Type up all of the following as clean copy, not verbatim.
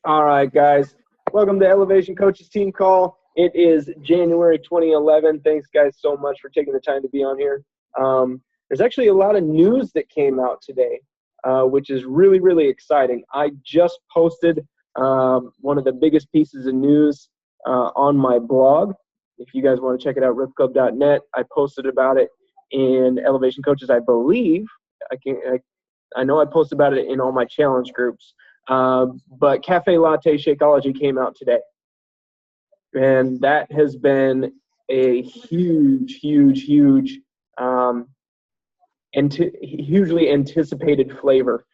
All right, guys. Welcome to Elevation Coaches Team Call. It is January 2011. Thanks, guys, so much for taking the time to be on here. There's actually a lot of news that came out today, which is really, really exciting. I just posted one of the biggest pieces of news on my blog. If you guys want to check it out, ripclub.net. I posted about it in Elevation Coaches, I believe. I know I posted about it in all my challenge groups. But Cafe Latte Shakeology came out today. And that has been a hugely anticipated flavor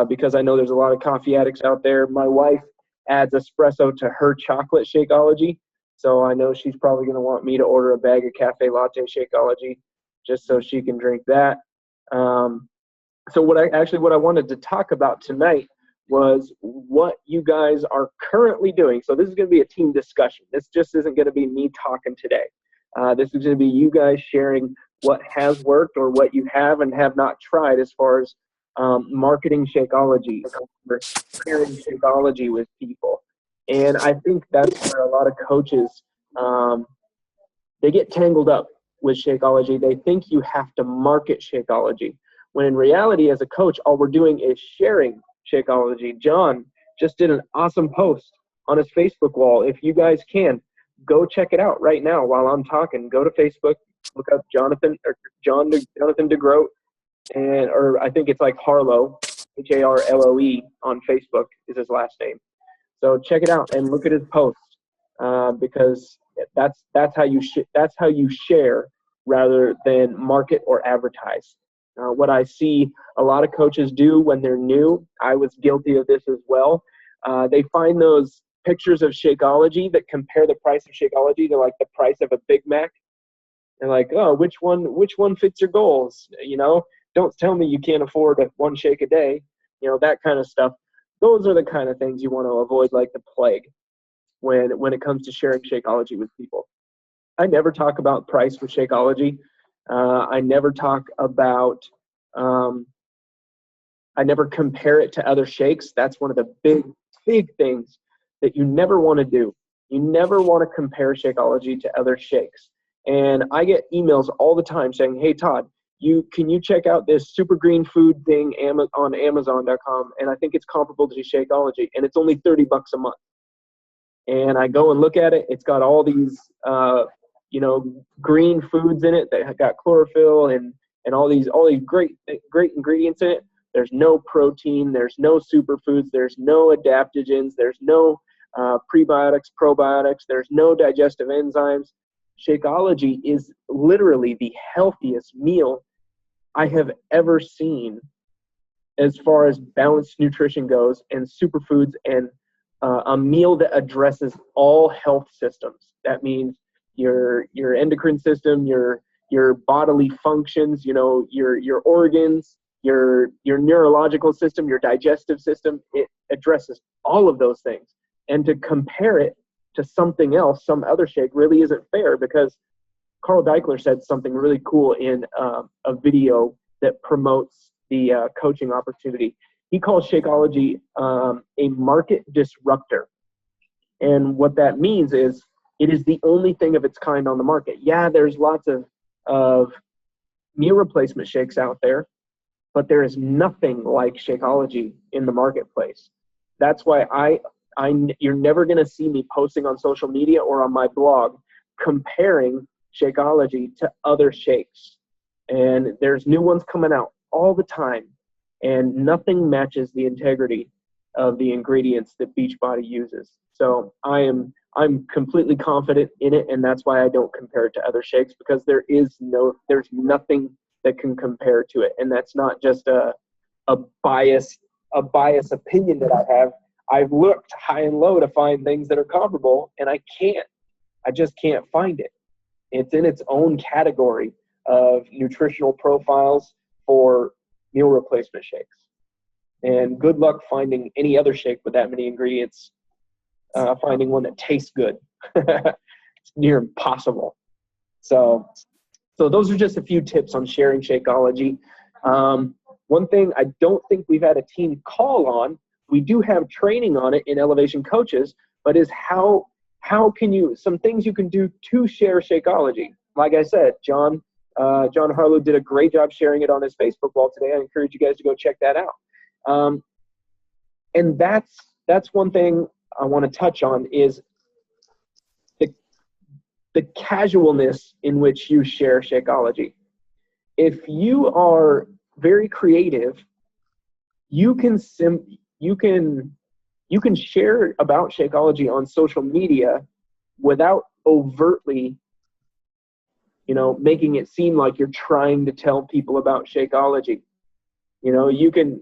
because I know there's a lot of coffee addicts out there. My wife adds espresso to her chocolate Shakeology, so I know she's probably going to want me to order a bag of Cafe Latte Shakeology just so she can drink that. So what I wanted to talk about tonight was what you guys are currently doing. So this is going to be a team discussion. This just isn't going to be me talking today. This is going to be you guys sharing what has worked or what you have and have not tried as far as marketing Shakeology or sharing Shakeology with people. And I think that's where a lot of coaches, they get tangled up with Shakeology. They think you have to market Shakeology, when in reality, as a coach, all we're doing is sharing Shakeology. John just did an awesome post on his Facebook wall. If you guys can, go check it out right now while I'm talking. Go to Facebook, look up Jonathan DeGroat, or I think it's like Harlow, Harloe on Facebook is his last name. So check it out and look at his post because that's how you share rather than market or advertise. What I see a lot of coaches do when they're new, I was guilty of this as well. They find those pictures of Shakeology that compare the price of Shakeology to like the price of a Big Mac. They're like, oh, which one fits your goals? Don't tell me you can't afford one shake a day. That kind of stuff. Those are the kind of things you want to avoid like the plague when it comes to sharing Shakeology with people. I never talk about price with Shakeology. I never talk about, I never compare it to other shakes. That's one of the big things that you never want to do. You never want to compare Shakeology to other shakes. And I get emails all the time saying, hey, Todd, can you check out this super green food thing on Amazon.com? And I think it's comparable to Shakeology, and it's only $30 a month. And I go and look at it. It's got all these green foods in it that have got chlorophyll and all these great ingredients in it. There's no protein, there's no superfoods, there's no adaptogens, there's no prebiotics, probiotics, there's no digestive enzymes. Shakeology is literally the healthiest meal I have ever seen as far as balanced nutrition goes and superfoods and a meal that addresses all health systems. That means your endocrine system, your bodily functions, your organs, your neurological system, your digestive system. It addresses all of those things. And to compare it to something else, some other shake, really isn't fair, because Carl Deichler said something really cool in a video that promotes the coaching opportunity. He calls Shakeology a market disruptor. And what that means is it is the only thing of its kind on the market. Yeah, there's lots of meal replacement shakes out there, but there is nothing like Shakeology in the marketplace. That's why you're never going to see me posting on social media or on my blog comparing Shakeology to other shakes. And there's new ones coming out all the time, and nothing matches the integrity of the ingredients that Beachbody uses. So I'm completely confident in it, and that's why I don't compare it to other shakes, because there's nothing that can compare to it. And that's not just a biased opinion that I have. I've looked high and low to find things that are comparable, and I just can't find it. It's in its own category of nutritional profiles for meal replacement shakes. And good luck finding any other shake with that many ingredients, finding one that tastes good. It's near impossible. So those are just a few tips on sharing Shakeology. One thing I don't think we've had a team call on we do have training on it in Elevation Coaches, but is how can you, some things you can do to share Shakeology. Like I said, John Harlow did a great job sharing it on his Facebook wall today. I encourage you guys to go check that out. And that's one thing I want to touch on is the casualness in which you share Shakeology. If you are very creative, you can share about Shakeology on social media without overtly, making it seem like you're trying to tell people about Shakeology. You can,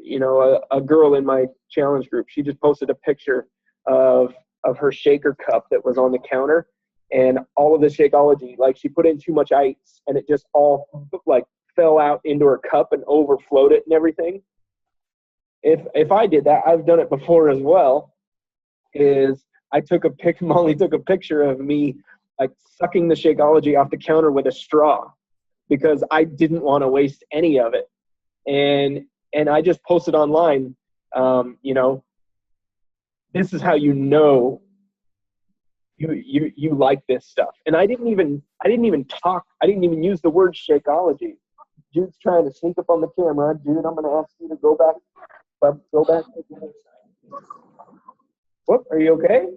a girl in my challenge group, she just posted a picture of her shaker cup that was on the counter, and all of the Shakeology, like she put in too much ice and it just all like fell out into her cup and overflowed it and everything. If I did that, I've done it before as well, is Molly took a picture of me like sucking the Shakeology off the counter with a straw because I didn't want to waste any of it. And I just posted online, this is how you like this stuff. And I didn't even use the word Shakeology. Jude's trying to sneak up on the camera. Jude, I'm going to ask you to go back to the other side. Whoop, are you okay?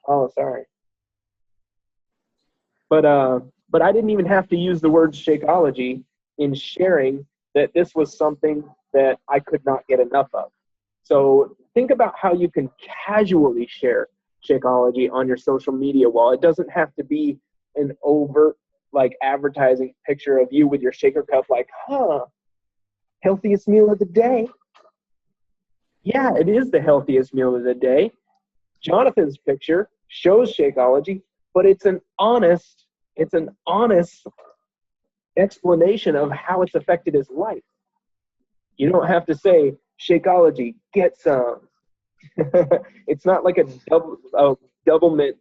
Oh, sorry. But I didn't even have to use the word Shakeology in sharing that this was something that I could not get enough of. So think about how you can casually share Shakeology on your social media wall. It doesn't have to be an overt, like, advertising picture of you with your shaker cup, like, healthiest meal of the day. Yeah, it is the healthiest meal of the day. Jonathan's picture shows Shakeology, but it's an honest explanation of how it's affected his life. You don't have to say, Shakeology, get some. It's not like a double mint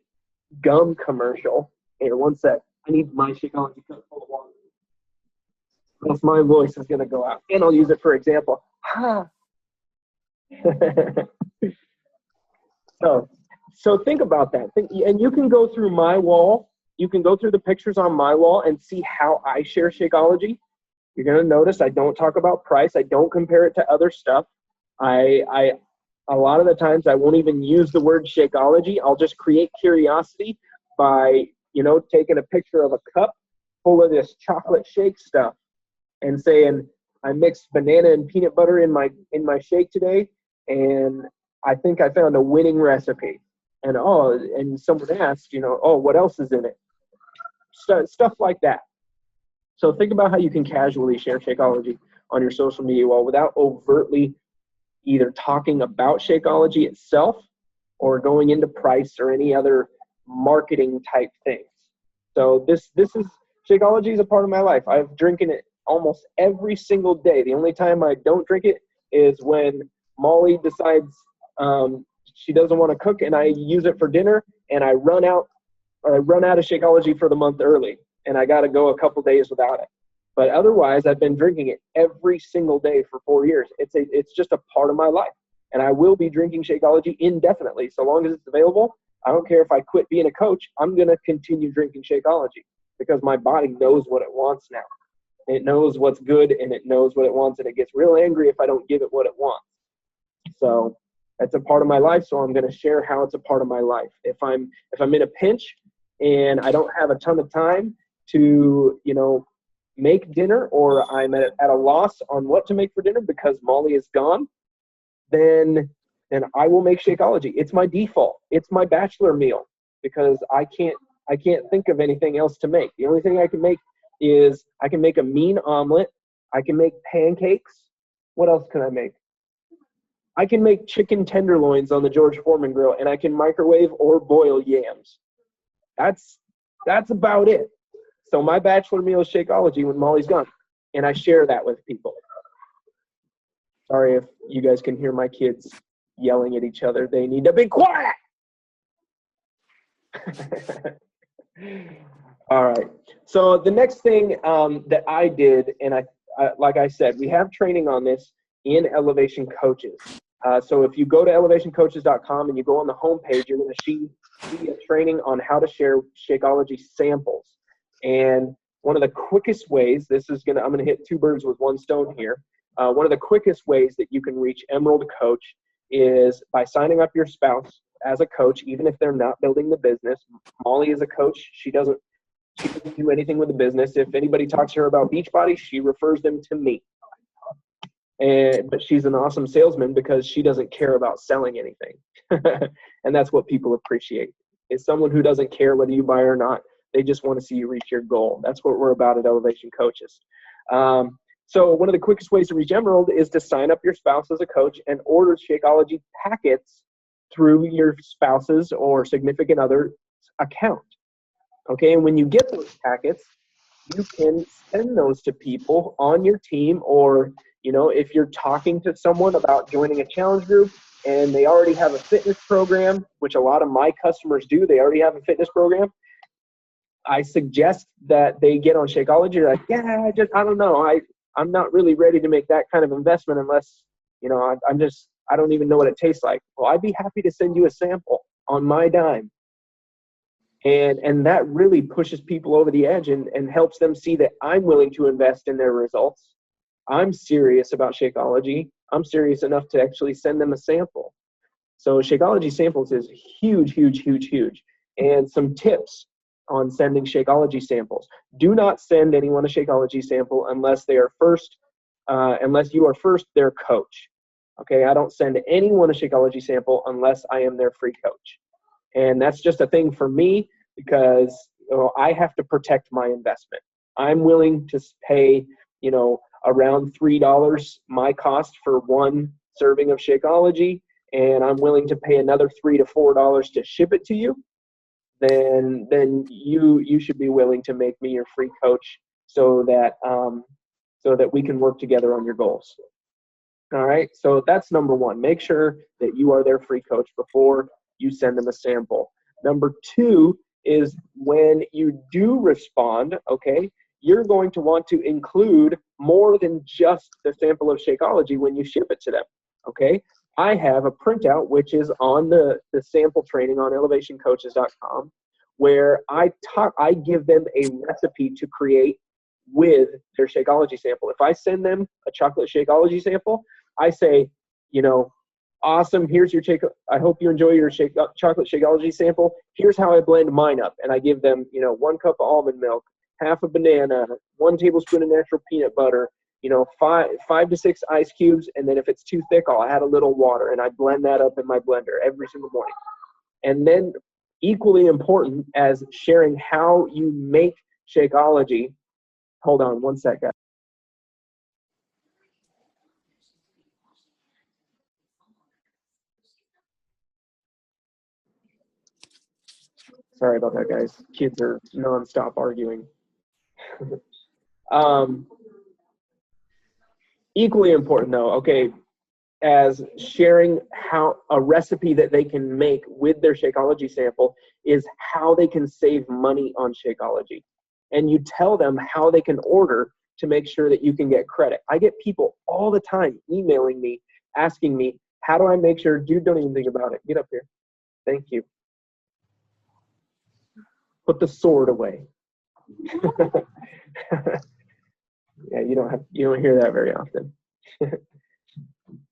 gum commercial. Here, one sec. I need my Shakeology cup full of water. Else my voice is going to go out. And I'll use it for example. So think about that. And you can go through my wall. You can go through the pictures on my wall and see how I share Shakeology. You're going to notice I don't talk about price. I don't compare it to other stuff. A lot of the times I won't even use the word Shakeology. I'll just create curiosity by, taking a picture of a cup full of this chocolate shake stuff and saying, I mixed banana and peanut butter in my shake today, and I think I found a winning recipe. And someone asked, what else is in it? Stuff like that. So think about how you can casually share Shakeology on your social media wall without overtly either talking about Shakeology itself or going into price or any other marketing type things. So this is Shakeology is a part of my life. I've drinking it almost every single day. The only time I don't drink it is when Molly decides she doesn't want to cook and I use it for dinner and I run out of Shakeology for the month early and I got to go a couple days without it. But otherwise, I've been drinking it every single day for 4 years. It's just a part of my life. And I will be drinking Shakeology indefinitely. So long as it's available, I don't care if I quit being a coach, I'm going to continue drinking Shakeology because my body knows what it wants now. It knows what's good and it knows what it wants, and it gets real angry if I don't give it what it wants. So it's a part of my life, so I'm going to share how it's a part of my life. If I'm in a pinch and I don't have a ton of time to, make dinner, or I'm at a loss on what to make for dinner because Molly is gone, then I will make Shakeology. It's my default. It's my bachelor meal because I can't think of anything else to make. The only thing I can make is I can make a mean omelet. I can make pancakes. What else can I make? I can make chicken tenderloins on the George Foreman grill, and I can microwave or boil yams. That's about it. So my bachelor meal is Shakeology when Molly's gone, and I share that with people. Sorry if you guys can hear my kids yelling at each other. They need to be quiet. All right. So the next thing that I did, and I like I said, we have training on this in Elevation Coaches. So if you go to elevationcoaches.com and you go on the homepage, you're going to see a training on how to share Shakeology samples. And one of the quickest ways, I'm going to hit two birds with one stone here. One of the quickest ways that you can reach Emerald Coach is by signing up your spouse as a coach, even if they're not building the business. Molly is a coach. She doesn't do anything with the business. If anybody talks to her about Beachbody, she refers them to me. But she's an awesome salesman because she doesn't care about selling anything. And that's what people appreciate, is someone who doesn't care whether you buy or not. They just want to see you reach your goal. That's what we're about at Elevation Coaches. So one of the quickest ways to reach Emerald is to sign up your spouse as a coach and order Shakeology packets through your spouse's or significant other's account. Okay, and when you get those packets, you can send those to people on your team, or if you're talking to someone about joining a challenge group and they already have a fitness program, which a lot of my customers do, they already have a fitness program, I suggest that they get on Shakeology. They're like, yeah, I don't know. I'm not really ready to make that kind of investment unless, I don't even know what it tastes like. Well, I'd be happy to send you a sample on my dime. And that really pushes people over the edge and helps them see that I'm willing to invest in their results. I'm serious about Shakeology. I'm serious enough to actually send them a sample. So Shakeology samples is huge, huge, huge, huge. And some tips on sending Shakeology samples. Do not send anyone a Shakeology sample unless you are first their coach. Okay, I don't send anyone a Shakeology sample unless I am their free coach. And that's just a thing for me because I have to protect my investment. I'm willing to pay, around $3 my cost for one serving of Shakeology, and I'm willing to pay another $3 to $4 to ship it to you. Then you should be willing to make me your free coach so that we can work together on your goals. All right, so that's number one. Make sure that you are their free coach before you send them a sample. Number two is when you do respond, okay, you're going to want to include more than just the sample of Shakeology when you ship it to them, okay? I have a printout which is on the sample training on elevationcoaches.com where I give them a recipe to create with their Shakeology sample. If I send them a chocolate Shakeology sample, I say, awesome, here's your I hope you enjoy your chocolate Shakeology sample. Here's how I blend mine up. And I give them, 1 cup of almond milk, half a banana, 1 tablespoon of natural peanut butter, 5 to 6 ice cubes, and then if it's too thick, I'll add a little water, and I blend that up in my blender every single morning. And then equally important as sharing how you make Shakeology, hold on one sec, guys. Sorry about that, guys. Kids are nonstop arguing. Equally important, though, okay, as sharing how a recipe that they can make with their Shakeology sample is how they can save money on Shakeology. And you tell them how they can order to make sure that you can get credit. I get people all the time emailing me, asking me, how do I make sure, dude, don't even think about it. Get up here. Thank you. Put the sword away. Yeah, you don't hear that very often.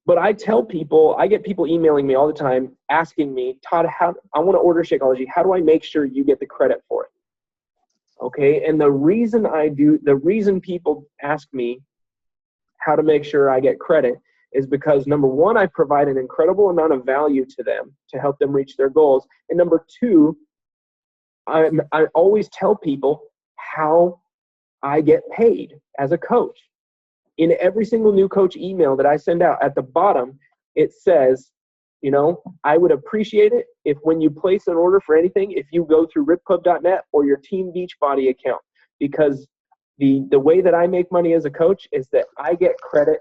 But I get people emailing me all the time asking me, Todd, I want to order Shakeology. How do I make sure you get the credit for it? Okay, and the reason people ask me how to make sure I get credit is because, number one, I provide an incredible amount of value to them to help them reach their goals. And number two, I always tell people how I get paid as a coach. In every single new coach email that I send out, at the bottom, it says, I would appreciate it if when you place an order for anything, if you go through ripclub.net or your Team Beachbody account, because the way that I make money as a coach is that I get credit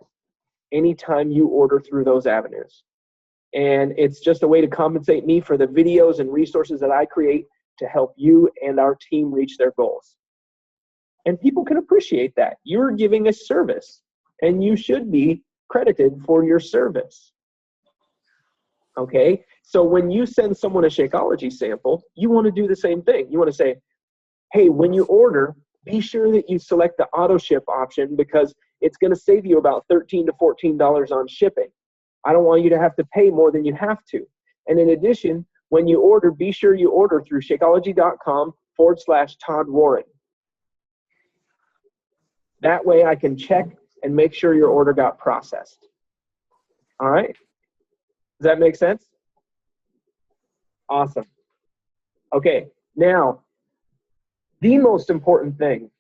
anytime you order through those avenues. And it's just a way to compensate me for the videos and resources that I create to help you and our team reach their goals. And people can appreciate that. You're giving a service, and you should be credited for your service. Okay, so when you send someone a Shakeology sample, you want to do the same thing. You want to say, hey, when you order, be sure that you select the auto ship option because it's going to save you about $13 to $14 on shipping. I don't want you to have to pay more than you have to. And in addition, when you order, be sure you order through Shakeology.com/Todd Warren. That way I can check and make sure your order got processed. All right? Does that make sense? Awesome. Okay, now, the most important thing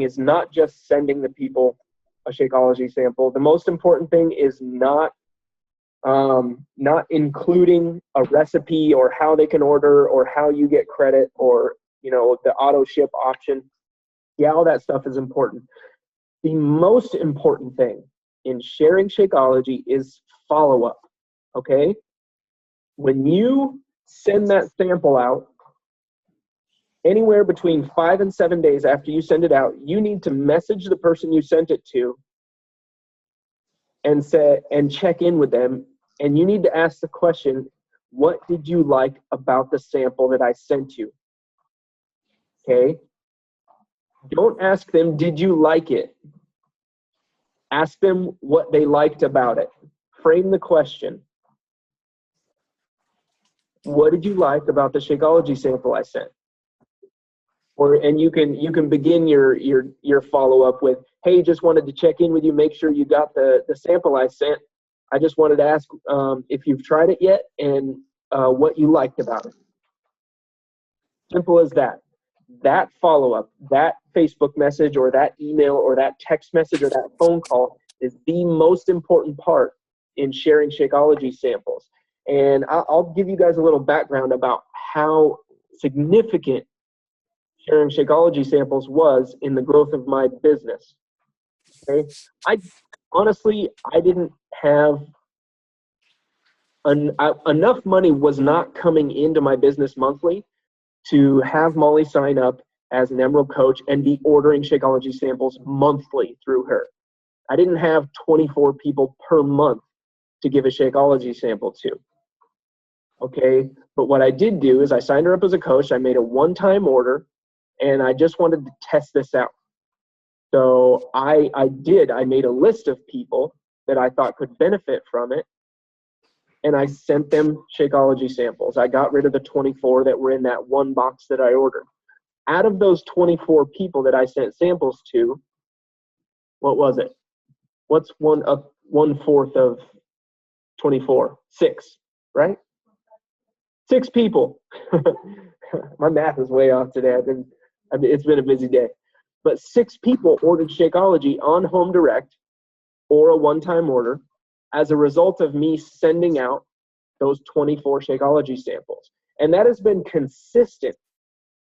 is not just sending the people a Shakeology sample. The most important thing is not including a recipe or how they can order or how you get credit or, you know, the auto ship option. Yeah, all that stuff is important. The most important thing in sharing Shakeology is follow-up, okay? When you send that sample out, anywhere between 5 and 7 days after you send it out, you need to message the person you sent it to and check in with them. And you need to ask the question, what did you like about the sample that I sent you? Okay? Don't ask them, did you like it? Ask them what they liked about it. Frame the question. What did you like about the Shakeology sample I sent? And you can begin your follow-up with, hey, just wanted to check in with you, make sure you got the sample I sent. I just wanted to ask if you've tried it yet and what you liked about it. Simple as that. That follow-up, that Facebook message or that email or that text message or that phone call is the most important part in sharing Shakeology samples. And I'll give you guys a little background about how significant sharing Shakeology samples was in the growth of my business. Okay, I didn't have enough money was not coming into my business monthly to have Molly sign up as an Emerald coach and be ordering Shakeology samples monthly through her. I didn't have 24 people per month to give a Shakeology sample to. Okay, but what I did do is I signed her up as a coach. I made a one-time order, and I just wanted to test this out. So I made a list of people that I thought could benefit from it, and I sent them Shakeology samples. I got rid of the 24 that were in that one box that I ordered. Out of those 24 people that I sent samples to, what was it? What's 1/4 of 24? 6, right? 6 people. My math is way off today. It's been a busy day. But 6 people ordered Shakeology on Home Direct or a one-time order as a result of me sending out those 24 Shakeology samples. And that has been consistent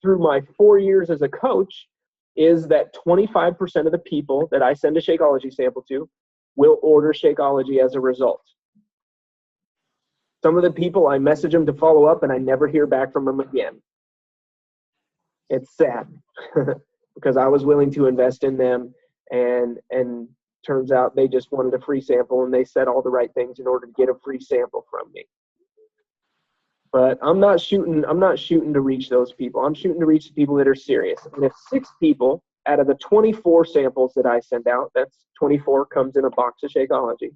through my 4 years as a coach, is that 25% of the people that I send a Shakeology sample to will order Shakeology as a result. Some of the people, I message them to follow up and I never hear back from them again. It's sad because I was willing to invest in them, and turns out they just wanted a free sample and they said all the right things in order to get a free sample from me. But I'm not shooting to reach those people. I'm shooting to reach the people that are serious. And if 6 people out of the 24 samples that I send out, that's 24 comes in a box of Shakeology.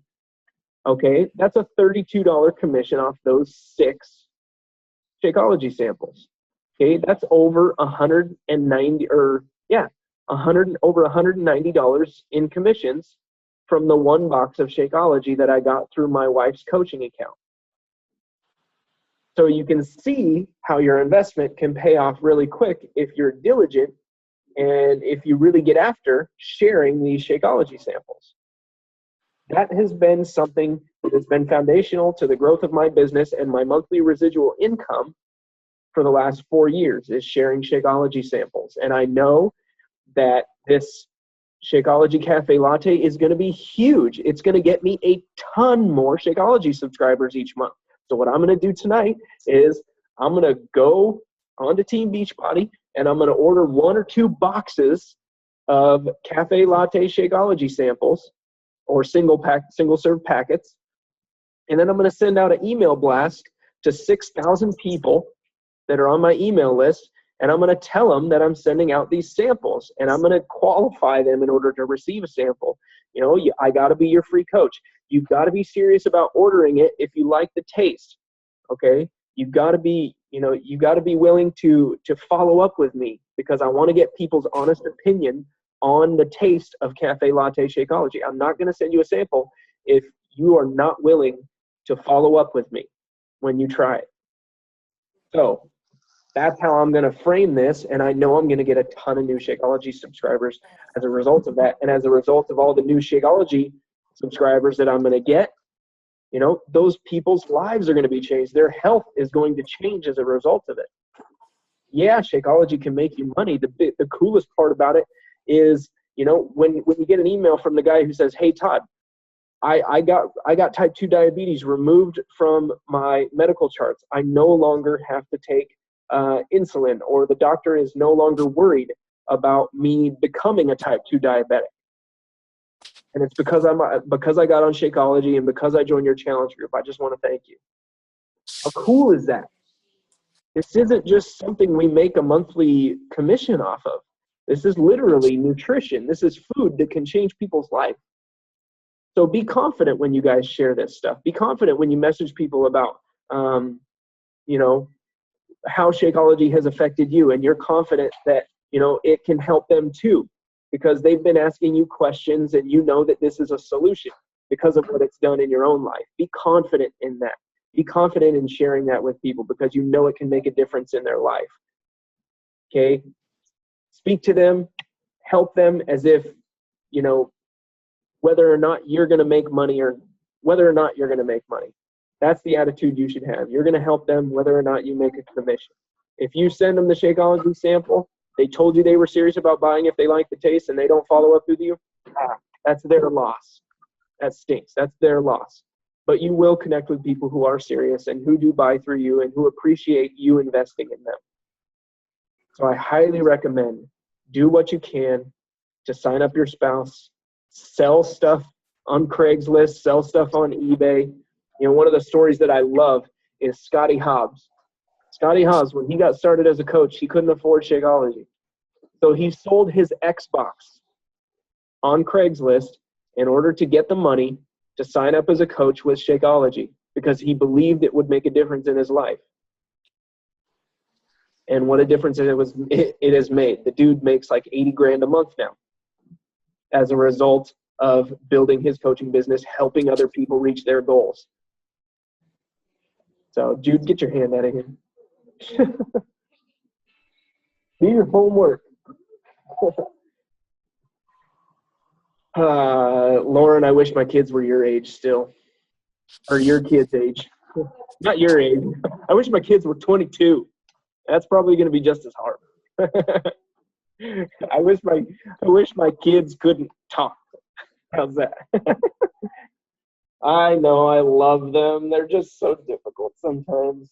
Okay, that's a $32 commission off those 6 Shakeology samples. Okay, that's over over $190 in commissions from the one box of Shakeology that I got through my wife's coaching account. So you can see how your investment can pay off really quick if you're diligent and if you really get after sharing these Shakeology samples. That has been something that has been foundational to the growth of my business and my monthly residual income for the last 4 years, is sharing Shakeology samples. And I know that this Shakeology Cafe Latte is going to be huge. It's going to get me a ton more Shakeology subscribers each month. So what I'm going to do tonight is I'm going to go onto Team Beachbody and I'm going to order 1 or 2 boxes of Cafe Latte Shakeology samples, or single serve packets, And then I'm going to send out an email blast to 6,000 people that are on my email list, and I'm going to tell them that I'm sending out these samples, and I'm going to qualify them in order to receive a sample. You know, I got to be your free coach. You've got to be serious about ordering it if you like the taste. Okay, you've got to be, you know, you got to be willing to follow up with me, because I want to get people's honest opinion on the taste of Cafe Latte Shakeology. I'm not going to send you a sample if you are not willing to follow up with me when you try it. So that's how I'm going to frame this, and I know I'm going to get a ton of new Shakeology subscribers as a result of that. And as a result of all the new Shakeology subscribers that I'm going to get, you know, those people's lives are going to be changed. Their health is going to change as a result of it. Yeah, Shakeology can make you money. The coolest part about it is, you know, when you get an email from the guy who says, "Hey, Todd, I got type 2 diabetes removed from my medical charts. I no longer have to take insulin, or the doctor is no longer worried about me becoming a type 2 diabetic. And it's because I got on Shakeology and because I joined your challenge group. I just want to thank you." How cool is that? This isn't just something we make a monthly commission off of. This is literally nutrition. This is food that can change people's life. So be confident when you guys share this stuff. Be confident when you message people about, you know, how Shakeology has affected you, and you're confident that, you know, it can help them too, because they've been asking you questions and you know that this is a solution because of what it's done in your own life. Be confident in that. Be confident in sharing that with people, because you know it can make a difference in their life. Okay? Speak to them, help them as if, you know, whether or not you're going to make money or whether or not you're going to make money. That's the attitude you should have. You're going to help them whether or not you make a commission. If you send them the Shakeology sample, they told you they were serious about buying if they like the taste, and they don't follow up with you, that's their loss. That stinks. That's their loss. But you will connect with people who are serious and who do buy through you and who appreciate you investing in them. So I highly recommend, do what you can to sign up your spouse, sell stuff on Craigslist, sell stuff on eBay. You know, one of the stories that I love is Scotty Hobbs. Scotty Hobbs, when he got started as a coach, he couldn't afford Shakeology. So he sold his Xbox on Craigslist in order to get the money to sign up as a coach with Shakeology, because he believed it would make a difference in his life. And what a difference it has made. The dude makes like 80 grand a month now as a result of building his coaching business, helping other people reach their goals. So, Jude, get your hand out of here. Do your homework. Lauren, I wish my kids were your age still. Or your kids' age. Not your age. I wish my kids were 22. That's probably going to be just as hard. I wish my kids couldn't talk. How's that? I know, I love them. They're just so difficult sometimes.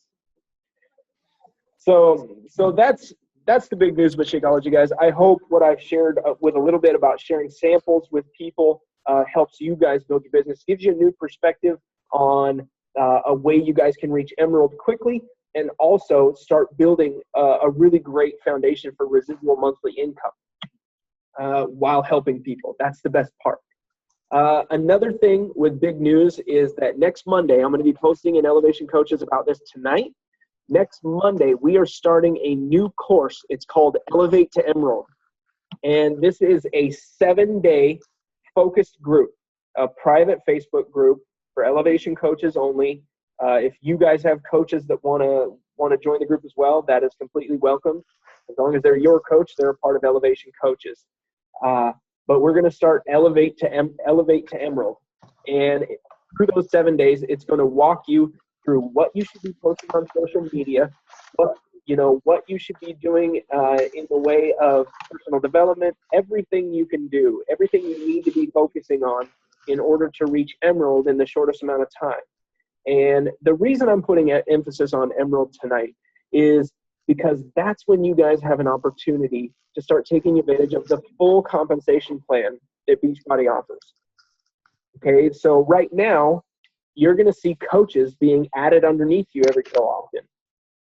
So that's the big news with Shakeology, guys. I hope what I've shared with a little bit about sharing samples with people helps you guys build your business, gives you a new perspective on a way you guys can reach Emerald quickly, and also start building a really great foundation for residual monthly income while helping people. That's the best part. Another thing with big news is that next Monday, I'm going to be posting in Elevation Coaches about this tonight. Next Monday, we are starting a new course. It's called Elevate to Emerald. And this is a 7-day focused group, a private Facebook group for Elevation Coaches only. If you guys have coaches that want to join the group as well, that is completely welcome. As long as they're your coach, they're a part of Elevation Coaches. But we're going to start Elevate to Emerald. And through those 7 days, it's going to walk you through what you should be posting on social media, what you should be doing in the way of personal development, everything you can do, everything you need to be focusing on in order to reach Emerald in the shortest amount of time. And the reason I'm putting emphasis on Emerald tonight is because that's when you guys have an opportunity to start taking advantage of the full compensation plan that Beachbody offers. Okay, so right now, you're going to see coaches being added underneath you every so often.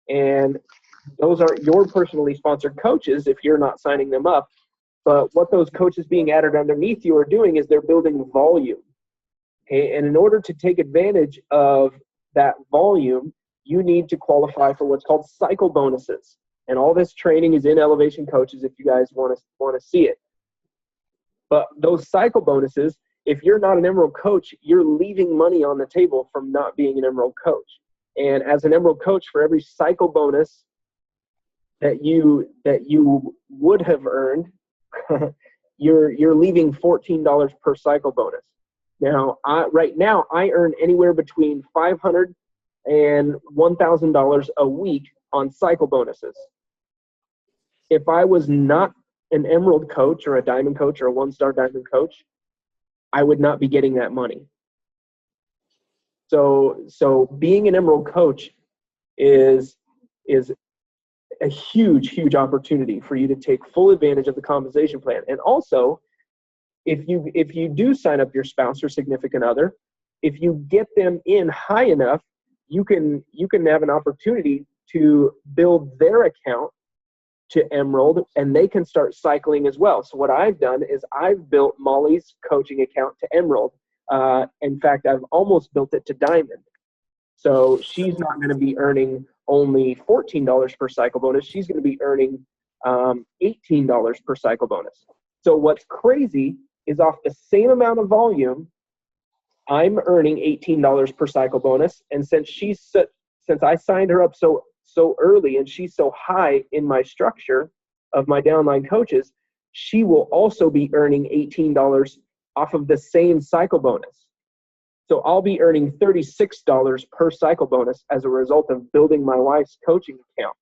And those aren't your personally sponsored coaches if you're not signing them up. But what those coaches being added underneath you are doing is they're building volume. Okay, and in order to take advantage of that volume, you need to qualify for what's called cycle bonuses. And all this training is in Elevation Coaches if you guys want to see it. But those cycle bonuses, if you're not an Emerald coach, you're leaving money on the table from not being an Emerald coach. And as an Emerald coach, for every cycle bonus that you would have earned, you're leaving $14 per cycle bonus. Now, right now, I earn anywhere between $500 and $1,000 a week on cycle bonuses. If I was not an Emerald coach or a Diamond coach or a one-star Diamond coach, I would not be getting that money. So being an Emerald coach is a huge, huge opportunity for you to take full advantage of the compensation plan. And also, if you do sign up your spouse or significant other, if you get them in high enough, you can have an opportunity to build their account to Emerald, and they can start cycling as well. So what I've done is I've built Molly's coaching account to Emerald. In fact, I've almost built it to Diamond. So she's not going to be earning only $14 per cycle bonus. She's going to be earning $18 per cycle bonus. So what's crazy is off the same amount of volume, I'm earning $18 per cycle bonus. And since I signed her up so early and she's so high in my structure of my downline coaches, she will also be earning $18 off of the same cycle bonus. So I'll be earning $36 per cycle bonus as a result of building my wife's coaching account.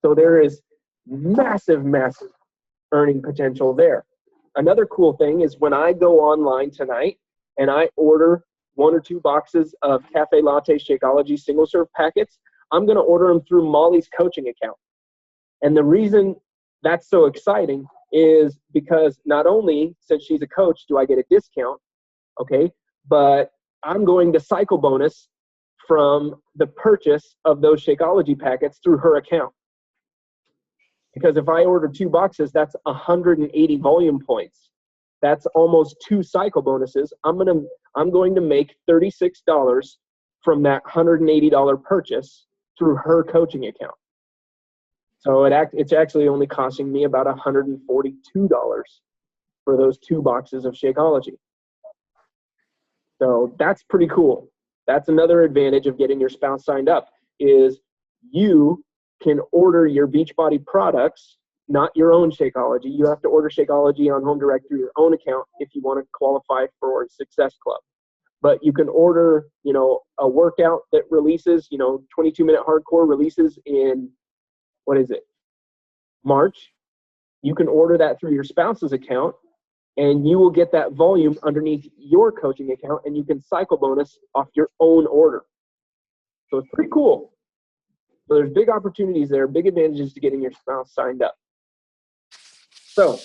So there is massive, massive earning potential there. Another cool thing is when I go online tonight and I order 1 or 2 boxes of Cafe Latte Shakeology single serve packets, I'm going to order them through Molly's coaching account. And the reason that's so exciting is because not only, since she's a coach, do I get a discount, okay, but I'm going to cycle bonus from the purchase of those Shakeology packets through her account. Because if I order 2 boxes, that's 180 volume points. That's almost 2 cycle bonuses. I'm going to make $36 from that $180 purchase through her coaching account. So it's actually only costing me about $142 for those 2 boxes of Shakeology. So that's pretty cool. That's another advantage of getting your spouse signed up is you can order your Beachbody products, not your own Shakeology. You have to order Shakeology on Home Direct through your own account if you want to qualify for Success Club. But you can order, a workout that releases, 22-minute hardcore releases in, March. You can order that through your spouse's account, and you will get that volume underneath your coaching account, and you can cycle bonus off your own order. So it's pretty cool. So there's big opportunities there, big advantages to getting your spouse signed up. So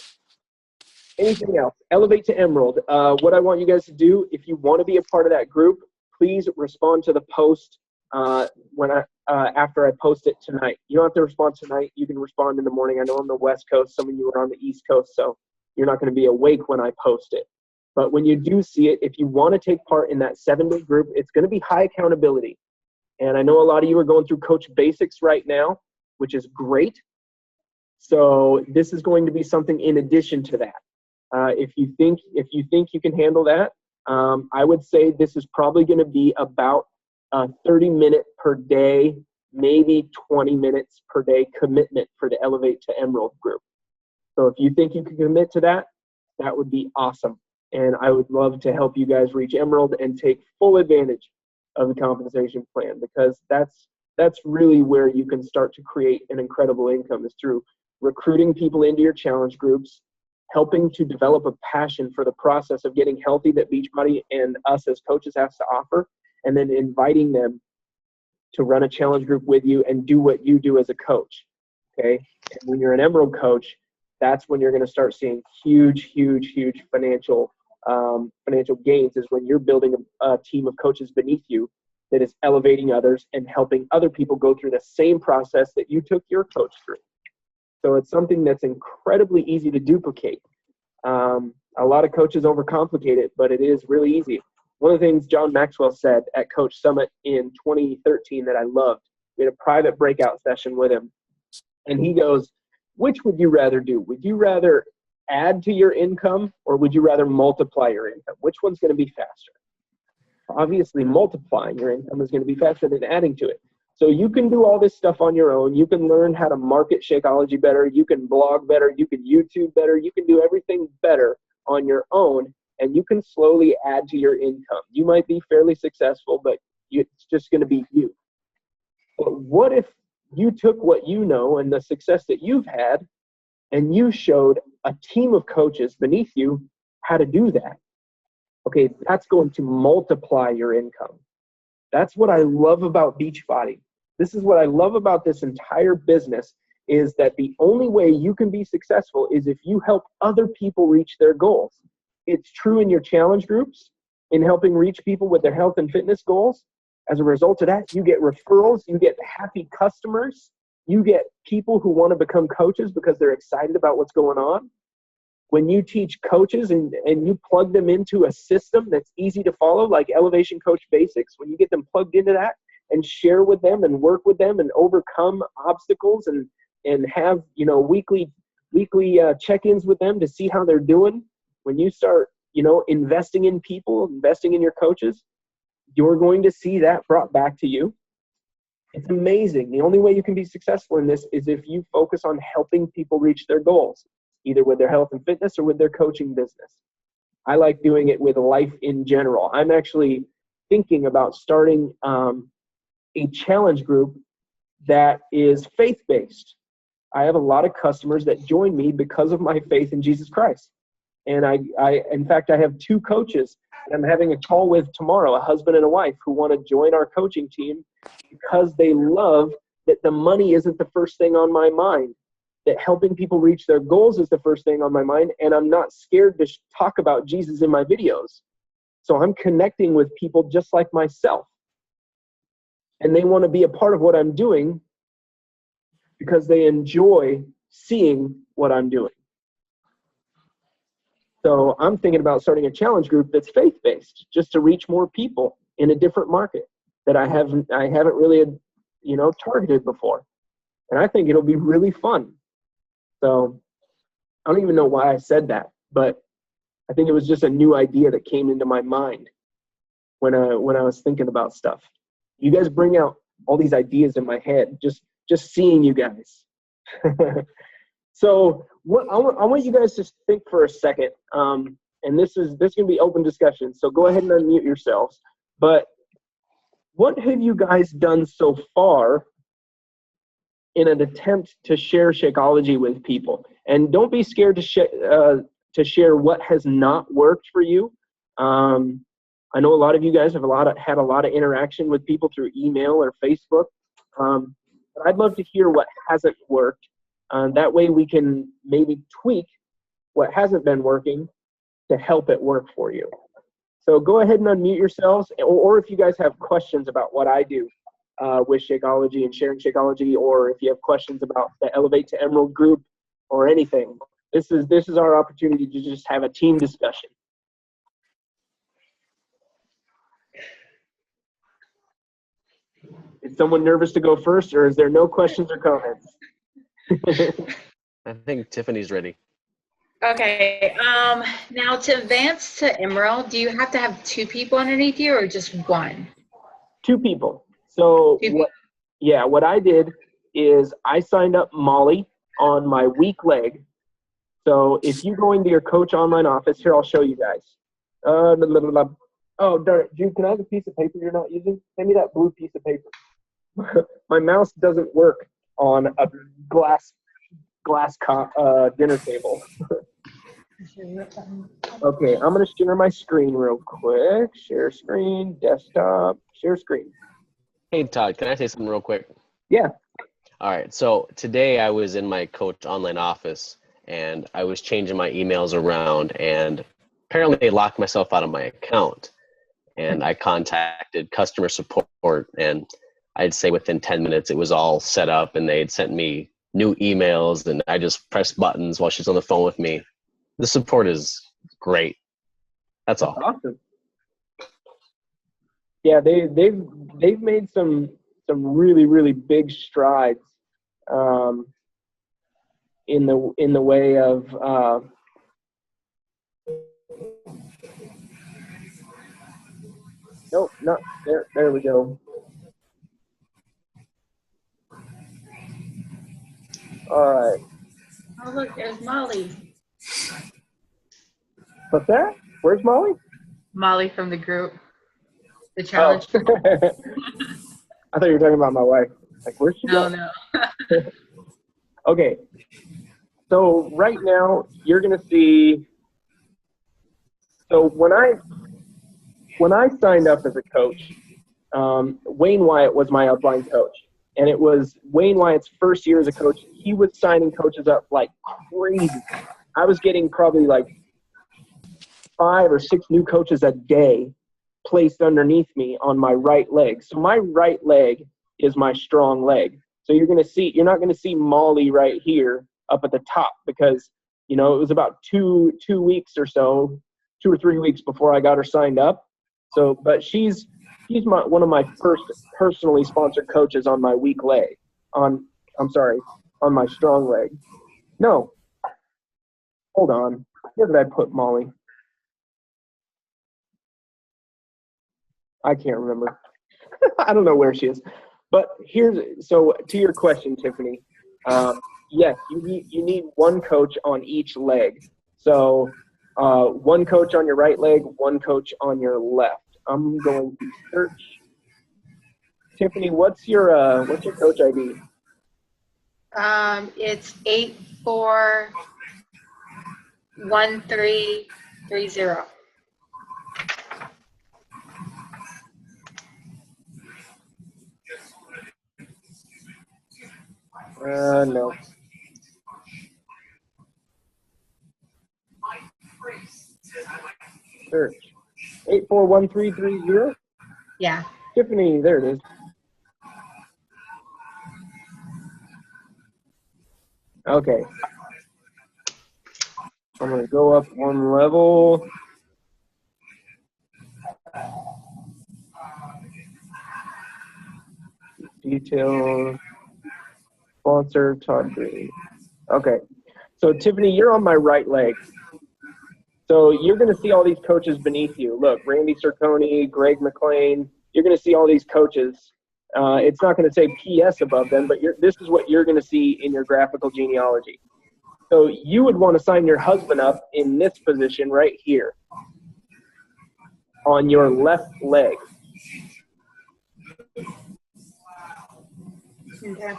anything else? Elevate to Emerald. What I want you guys to do, if you want to be a part of that group, please respond to the post after I post it tonight. You don't have to respond tonight. You can respond in the morning. I know I'm the West Coast. Some of you are on the East Coast, so you're not going to be awake when I post it. But when you do see it, if you want to take part in that 7-day group, it's going to be high accountability. And I know a lot of you are going through Coach Basics right now, which is great. So this is going to be something in addition to that. If you think you can handle that, I would say this is probably going to be about a 30-minute per day, maybe 20 minutes per day commitment for the Elevate to Emerald group. So if you think you can commit to that, that would be awesome. And I would love to help you guys reach Emerald and take full advantage of the compensation plan, because that's really where you can start to create an incredible income, is through recruiting people into your challenge groups, helping to develop a passion for the process of getting healthy that Beachbody and us as coaches has to offer, and then inviting them to run a challenge group with you and do what you do as a coach, okay? And when you're an Emerald coach, that's when you're going to start seeing huge, huge, huge financial financial gains is when you're building a team of coaches beneath you that is elevating others and helping other people go through the same process that you took your coach through. So it's something that's incredibly easy to duplicate. A lot of coaches overcomplicate it, but it is really easy. One of the things John Maxwell said at Coach Summit in 2013 that I loved, we had a private breakout session with him, and he goes, which would you rather do? Would you rather add to your income, or would you rather multiply your income? Which one's going to be faster? Obviously, multiplying your income is going to be faster than adding to it. So you can do all this stuff on your own. You can learn how to market Shakeology better. You can blog better. You can YouTube better. You can do everything better on your own, and you can slowly add to your income. You might be fairly successful, but it's just going to be you. But what if you took what you know and the success that you've had, and you showed a team of coaches beneath you how to do that? Okay, that's going to multiply your income. That's what I love about Beachbody. This is what I love about this entire business, is that the only way you can be successful is if you help other people reach their goals. It's true in your challenge groups, in helping reach people with their health and fitness goals. As a result of that, you get referrals, you get happy customers, you get people who want to become coaches because they're excited about what's going on. When you teach coaches and you plug them into a system that's easy to follow, like Elevation Coach Basics, when you get them plugged into that and share with them and work with them and overcome obstacles and have, weekly check-ins with them to see how they're doing, when you start, investing in people, investing in your coaches, you're going to see that brought back to you. It's amazing. The only way you can be successful in this is if you focus on helping people reach their goals, either with their health and fitness or with their coaching business. I like doing it with life in general. I'm actually thinking about starting a challenge group that is faith-based. I have a lot of customers that join me because of my faith in Jesus Christ. And in fact, I have 2 coaches that I'm having a call with tomorrow, a husband and a wife, who want to join our coaching team because they love that the money isn't the first thing on my mind, that helping people reach their goals is the first thing on my mind, and I'm not scared to talk about Jesus in my videos. So I'm connecting with people just like myself. And they want to be a part of what I'm doing because they enjoy seeing what I'm doing. So I'm thinking about starting a challenge group that's faith-based, just to reach more people in a different market that I haven't really, targeted before. And I think it'll be really fun. So I don't even know why I said that, but I think it was just a new idea that came into my mind when I was thinking about stuff. You guys bring out all these ideas in my head, just seeing you guys. So I want you guys to think for a second, and this is going to be open discussion, so go ahead and unmute yourselves. But what have you guys done so far in an attempt to share Shakeology with people? And don't be scared to share what has not worked for you. I know a lot of you guys have had a lot of interaction with people through email or Facebook. But I'd love to hear what hasn't worked. That way we can maybe tweak what hasn't been working to help it work for you. So go ahead and unmute yourselves, or if you guys have questions about what I do with Shakeology and sharing Shakeology, or if you have questions about the Elevate to Emerald group or anything, this is our opportunity to just have a team discussion. Is someone nervous to go first, or is there no questions or comments? I think Tiffany's ready. Okay. Now to advance to Emerald, do you have to have 2 people underneath you or just 1? 2 people. So what I did is I signed up Molly on my weak leg. So if you go into your coach online office, here, I'll show you guys. Oh, darn it. Jude, can I have a piece of paper you're not using? Hand me that blue piece of paper. My mouse doesn't work on a glass dinner table. Okay, I'm going to share my screen real quick. Share screen, desktop, share screen. Hey, Todd, can I say something real quick? Yeah. All right, so today I was in my coach online office, and I was changing my emails around, and apparently I locked myself out of my account, and I contacted customer support, and I'd say within 10 minutes it was all set up, and they had sent me new emails, and I just pressed buttons while she's on the phone with me. The support is great. That's all. Awesome. Yeah, they've made some really, really big strides in the way of nope, not there. There we go. All right. Oh, look, there's Molly. What's that? Where's Molly? Molly from the group, the Oh. challenge. I thought you were talking about my wife. Like, where's she No, going? no. Okay. So right now you're gonna see. So when I signed up as a coach, Wayne Wyatt was my upline coach, and it was Wayne Wyatt's first year as a coach. He was signing coaches up like crazy. I was getting probably like 5 or 6 new coaches a day placed underneath me on my right leg. So my right leg is my strong leg. So you're not gonna see Molly right here up at the top, because it was about 2 weeks or so, 2 or 3 weeks before I got her signed up. So, but she's one of my first personally sponsored coaches on my weak leg. On my strong leg. No, hold on. Where did I put Molly? I can't remember. I don't know where she is. But so to your question, Tiffany, yes, you need one coach on each leg. So one coach on your right leg, one coach on your left. I'm going to search. Tiffany, what's your coach ID? It's 841330. No. Search. 841330? Yeah. Tiffany, there it is. Okay. I'm going to go up one level. Detail. Sponsor, Todd Green. Okay. So, Tiffany, you're on my right leg. So you're going to see all these coaches beneath you. Look, Randy Cerconi, Greg McLean. You're going to see all these coaches. It's not going to say PS above them, but this is what you're going to see in your graphical genealogy. So you would want to sign your husband up in this position right here on your left leg. Okay.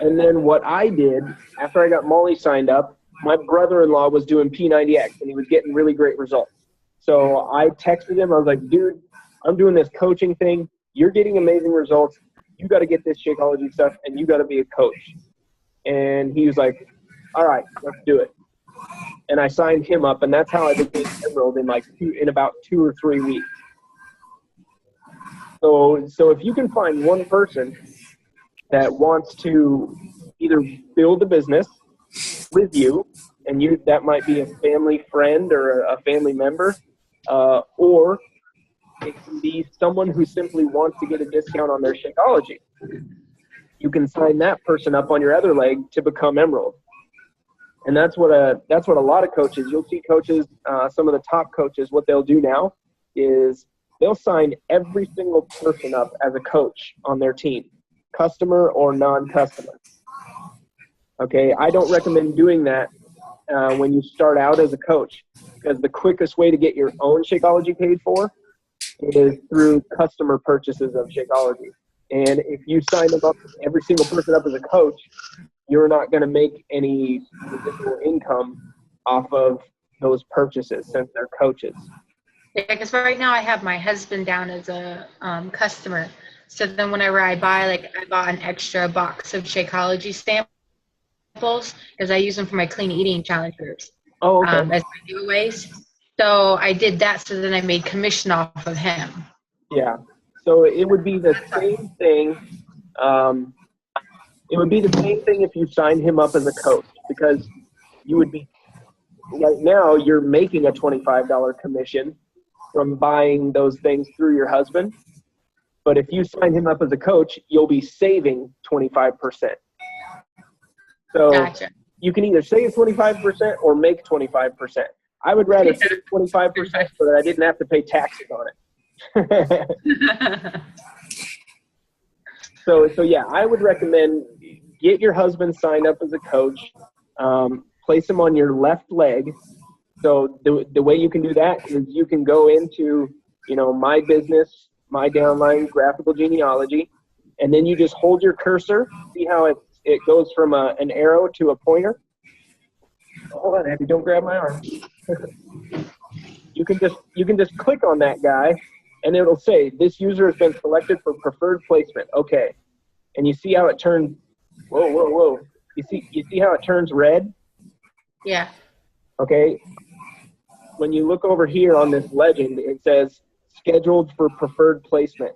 And then what I did after I got Molly signed up, my brother-in-law was doing P90X and he was getting really great results. So I texted him. I was like, dude, I'm doing this coaching thing. You're getting amazing results. You got to get this Shakeology stuff and you got to be a coach. And he was like, all right, let's do it. And I signed him up, and that's how I became Emerald in about 2 or 3 weeks. So if you can find one person that wants to either build a business with you, and that might be a family friend or a family member, or it can be someone who simply wants to get a discount on their Shakeology. You can sign that person up on your other leg to become Emerald. And that's what a lot of coaches, you'll see coaches, some of the top coaches, what they'll do now is they'll sign every single person up as a coach on their team, customer or non-customer. Okay, I don't recommend doing that when you start out as a coach, because the quickest way to get your own Shakeology paid for is through customer purchases of Shakeology. And if you sign them up, every single person up as a coach, you're not going to make any residual income off of those purchases since they're coaches. Yeah, because right now I have my husband down as a customer. So then whenever I bought an extra box of Shakeology samples because I use them for my clean eating challenge groups. Oh, okay. As my giveaways. So I did that, so then I made commission off of him. Yeah. So it would be the same thing. It would be the same thing if you signed him up as a coach, because you would be, right now, you're making a $25 commission from buying those things through your husband. But if you sign him up as a coach, you'll be saving 25%. So Gotcha. you can either save 25% or make 25%. I would rather save 25% so that I didn't have to pay taxes on it. So yeah, I would recommend get your husband signed up as a coach. Place him on your left leg. So the way you can do that is you can go into, my business, my downline, Graphical Genealogy, and then you just hold your cursor. See how it goes from an arrow to a pointer? Hold on, Abby, don't grab my arm. You can just click on that guy, and it'll say this user has been selected for preferred placement. Okay, and you see how it turns. Whoa! You see how it turns red? Yeah. Okay. When you look over here on this legend, it says scheduled for preferred placement.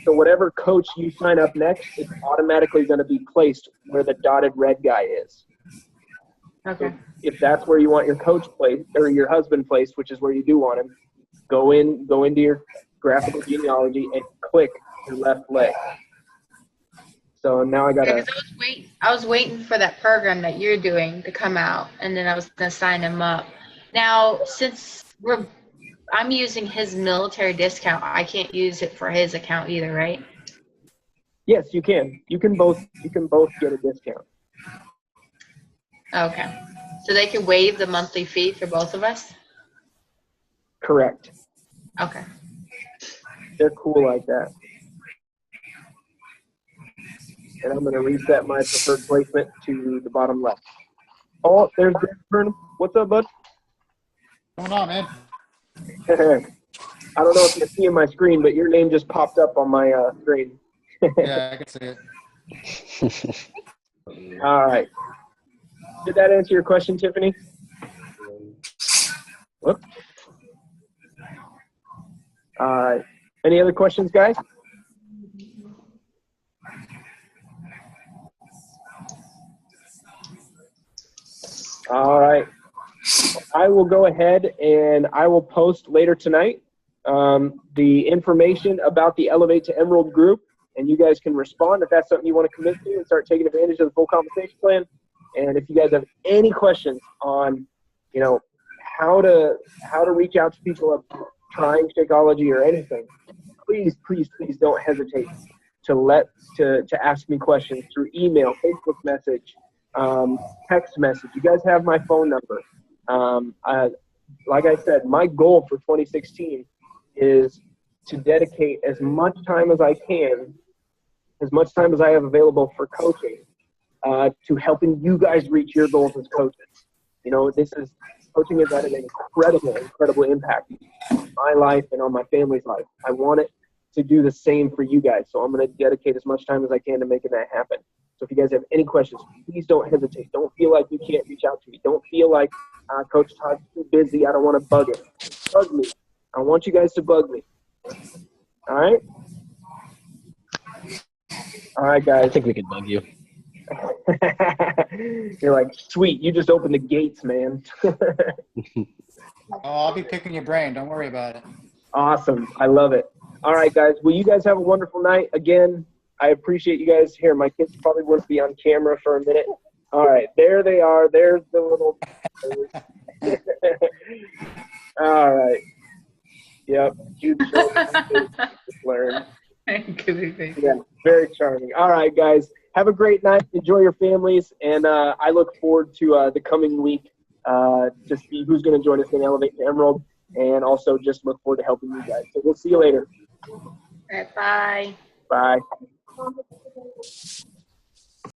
So whatever coach you sign up next, it's automatically going to be placed where the dotted red guy is. Okay. So if that's where you want your coach placed or your husband placed, which is where you do want him, go into your Graphical Genealogy and click your left leg. So now I gotta. I was waiting for that program that you're doing to come out, and then I was gonna sign him up. Now, since I'm using his military discount, I can't use it for his account either, right? Yes, you can. You can both get a discount. Okay. So they can waive the monthly fee for both of us? Correct. Okay. They're cool like that. And I'm going to reset my preferred placement to the bottom left. Oh, there's Burnham. What's up, bud? What's going on, man? I don't know if you're seeing my screen, but your name just popped up on my screen. Yeah, I can see it. All right. Did that answer your question, Tiffany? Whoop. All right. Any other questions, guys? All right. I will go ahead and I will post later tonight the information about the Elevate to Emerald group, and you guys can respond if that's something you want to commit to and start taking advantage of the full compensation plan. And if you guys have any questions on, how to reach out to people about trying Shakeology or anything, please don't hesitate to ask me questions through email, Facebook message, text message. You guys have my phone number. Like I said, my goal for 2016 is to dedicate as much time as I can, as much time as I have available for coaching, to helping you guys reach your goals as coaches. Coaching has had an incredible impact on my life and on my family's life. I want it to do the same for you guys, so I'm going to dedicate as much time as I can to making that happen. So if you guys have any questions, please don't hesitate. Don't feel like you can't reach out to me. Don't feel like Coach Todd's too busy. I don't want to bug him. Bug me. I want you guys to bug me. All right? All right, guys. I think we could bug you. You're like, sweet, you just opened the gates, man. Oh, I'll be picking your brain. Don't worry about it. Awesome. I love it. All right, guys. Well, you guys have a wonderful night. Again, I appreciate you guys here. My kids probably wouldn't be on camera for a minute. All right. There they are. There's the little. All right. Yep. Learn. Yeah, very charming. All right, guys. Have a great night. Enjoy your families. And I look forward to the coming week to see who's going to join us in Elevate to Emerald. And also just look forward to helping you guys. So we'll see you later. All right, bye. Bye.